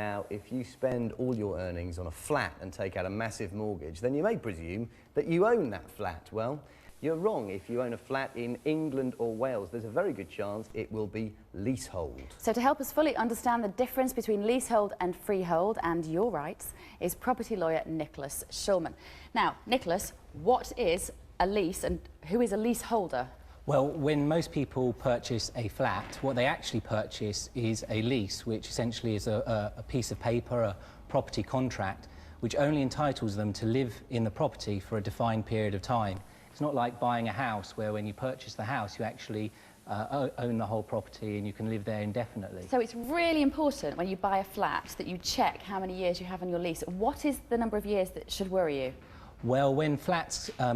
Now, if you spend all your earnings on a flat and take out a massive mortgage, then you may presume that you own that flat. Well, you're wrong. If you own a flat in England or Wales, there's a very good chance it will be leasehold. So to help us fully understand the difference between leasehold and freehold and your rights is property lawyer Nicholas Shulman. Now, Nicholas, what is a lease and who is a leaseholder? Well, when most people purchase a flat, what they actually purchase is a lease, which essentially is a piece of paper, a property contract, which only entitles them to live in the property for a defined period of time. It's not like buying a house where when you purchase the house you actually own the whole property and you can live there indefinitely. So it's really important when you buy a flat that you check how many years you have on your lease. What is the number of years that should worry you? Well, when flats are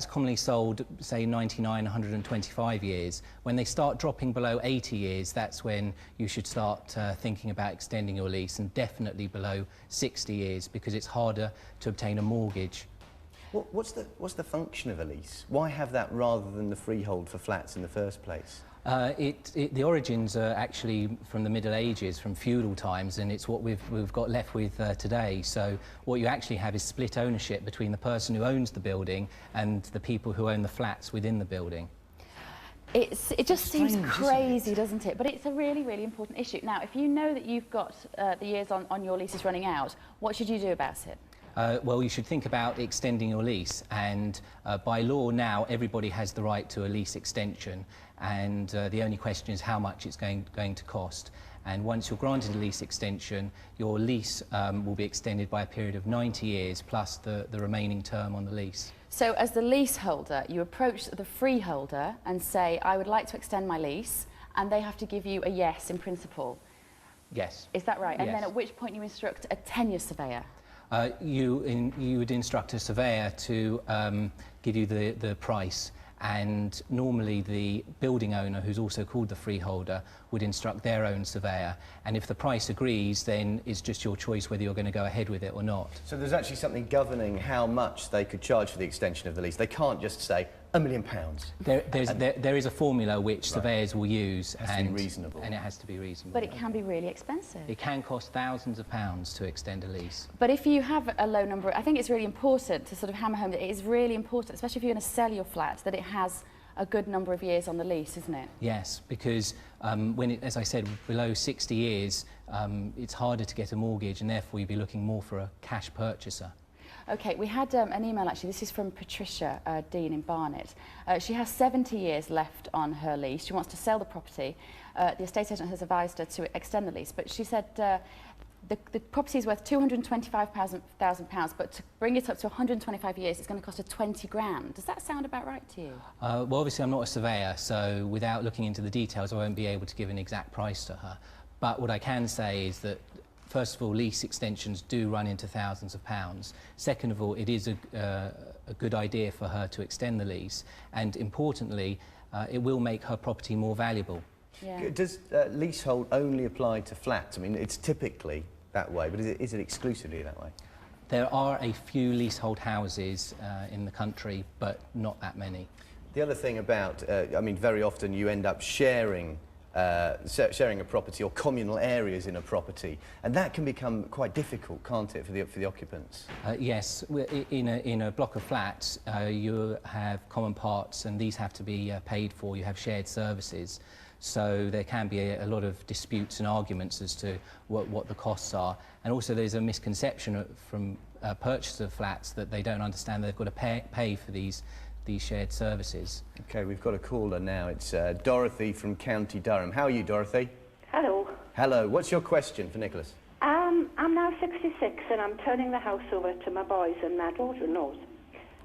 commonly sold, say 99, 125 years. When they start dropping below 80 years, that's when you should start thinking about extending your lease, and definitely below 60 years because it's harder to obtain a mortgage. What's the function of a lease? Why have that rather than the freehold for flats in the first place? The origins are actually from the Middle Ages, from feudal times, and it's what we've got left with today. So what you actually have is split ownership between the person who owns the building and the people who own the flats within the building. It just seems crazy, doesn't it? But it's a really, really important issue. Now, if you know that you've got the years on your leases running out, what should you do about it? Well, you should think about extending your lease, and by law now everybody has the right to a lease extension, and the only question is how much it's going to cost. And once you're granted a lease extension, your lease will be extended by a period of 90 years plus the remaining term on the lease. So as the leaseholder, you approach the freeholder and say, I would like to extend my lease, and they have to give you a yes in principle. Yes. Is that right? And yes. then at which point you instruct a tenure surveyor? You would instruct a surveyor to give you the price, and normally the building owner, who's also called the freeholder, would instruct their own surveyor, and if the price agrees, then it's just your choice whether you're going to go ahead with it or not. So there's actually something governing how much they could charge for the extension of the lease. They can't just say £1 million. There is a formula which surveyors will use, it has to be reasonable. And it has to be reasonable. But it can be really expensive. It can cost thousands of pounds to extend a lease. But if you have a low number, I think it's really important to sort of hammer home that it is really important, especially if you're going to sell your flat, that it has a good number of years on the lease, isn't it? Yes, because as I said, below 60 years, it's harder to get a mortgage, and therefore you'd be looking more for a cash purchaser. OK, we had an email actually. This is from Patricia Dean in Barnet. She has 70 years left on her lease. She wants to sell the property. The estate agent has advised her to extend the lease, but she said the property is worth £225,000, but to bring it up to 125 years, it's going to cost her 20 grand. Does that sound about right to you? Well, obviously I'm not a surveyor, so without looking into the details, I won't be able to give an exact price to her. But what I can say is that, first of all, lease extensions do run into thousands of pounds. Second of all, it is a good idea for her to extend the lease, and importantly, it will make her property more valuable. Yeah. Does leasehold only apply to flats? I mean, it's typically that way, but is it exclusively that way? There are a few leasehold houses in the country, but not that many. The other thing about, I mean, very often you end up sharing a property or communal areas in a property, and that can become quite difficult, can't it, for the occupants? Yes, in a block of flats you have common parts, and these have to be paid for. You have shared services, so there can be a lot of disputes and arguments as to what the costs are, and also there's a misconception from purchasers of flats that they don't understand they've got to pay for these shared services. OK, we've got a caller now. It's Dorothy from County Durham. How are you, Dorothy? Hello. Hello. What's your question for Nicholas? I'm now 66 and I'm turning the house over to my boys and my daughter-in-laws.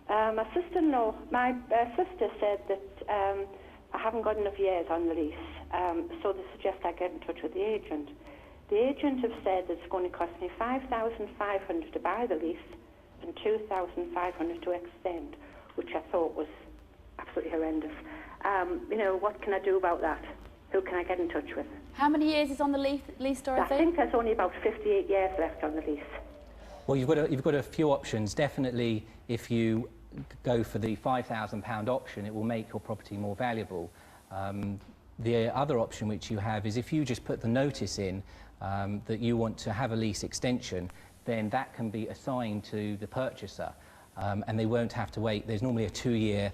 My sister-in-law, my sister said that I haven't got enough years on the lease, so they suggest I get in touch with the agent. The agent have said that it's going to cost me £5,500 to buy the lease and £2,500 to extend, which I thought was absolutely horrendous. You know, what can I do about that? Who can I get in touch with? How many years is on the lease, Dorothy? I think there's only about 58 years left on the lease. Well, you've got a few options. Definitely, if you go for the £5,000 option, it will make your property more valuable. The other option which you have is if you just put the notice in that you want to have a lease extension, then that can be assigned to the purchaser and they won't have to wait. There's normally a 2-year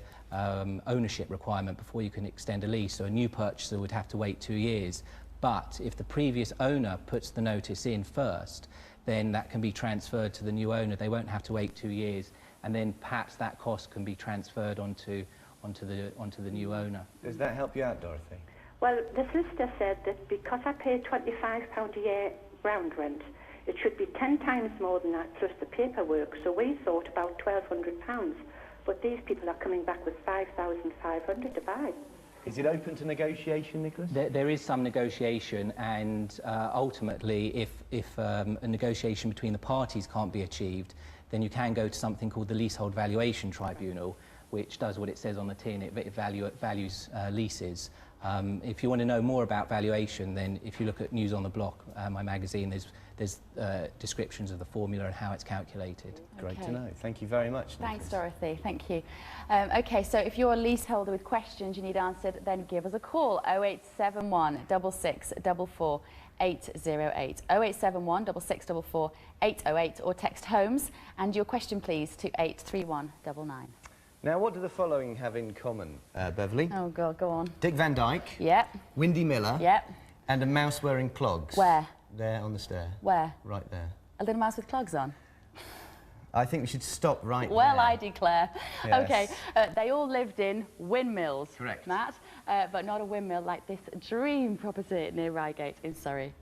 ownership requirement before you can extend a lease, so a new purchaser would have to wait 2 years. But if the previous owner puts the notice in first, then that can be transferred to the new owner. They won't have to wait 2 years, and then perhaps that cost can be transferred onto the new owner. Does that help you out, Dorothy? Well, the solicitor said that because I pay £25 a year ground rent, it should be 10 times more than that plus the paperwork. So we thought about £1,200, but these people are coming back with £5,500 to buy. Is it open to negotiation, Nicholas? There is some negotiation, and ultimately, if a negotiation between the parties can't be achieved, then you can go to something called the Leasehold Valuation Tribunal, which does what it says on the tin. It values leases. If you want to know more about valuation, then if you look at News on the Block, my magazine, there's descriptions of the formula and how it's calculated. Great Okay. to know. Thank you very much, Nicholas. Thanks, Dorothy. Thank you. OK, so if you're a leaseholder with questions you need answered, then give us a call, 0871 6644 808, 0871 6644 808, or text HOMES and your question, please, to 83199. Now, what do the following have in common, Beverly? Oh, God, go on. Dick Van Dyke, Yep, Windy Miller, yep. and a mouse wearing clogs. Where? There on the stair. Where? Right there. A little mouse with clogs on? I think we should stop right Well, there. I declare. Yes. OK, they all lived in windmills. Correct. Matt, but not a windmill like this dream property near Reigate in Surrey.